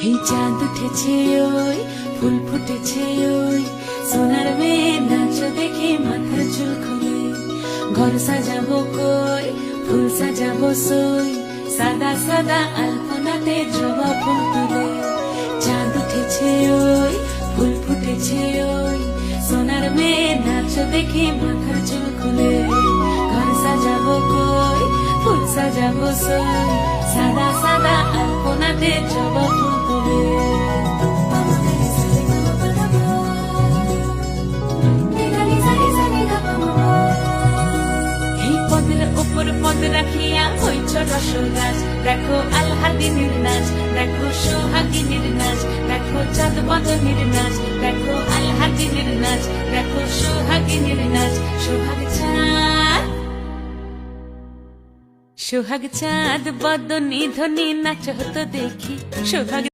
এই চাঁদ উঠেছে ওই ফুল ফুটেছে ওই সোনার মেয়ে নাচ দেখে মাথার চুল খুলে ঘর সাজাবো কই ফুল সাজাবো সই সাদা সাদা আলপনাতে জবা ফুল তুলে চাঁদ উঠেছে ওই ফুল ফুটেছে ওই সোনার মেয়ে নাচ দেখে মাথার চুল খুলে ঘর সাজাবো কই ফুল সাজাবো সই সাদা সাদা আলপনাতে জবা ফুল তুলে পদ রাখিয়া হইছ রসরাজ দেখো আলহাদিনীর নাচ দেখো সোহাগিনীর নাচ দেখো চাঁদ বদনীর নাচ দেখো আলহাদিনীর নাচ দেখো সোহাগিনীর নাচ সোহাগ চাঁদ বদনী ধ্বনি নাচ হতো দেখি সোহাগ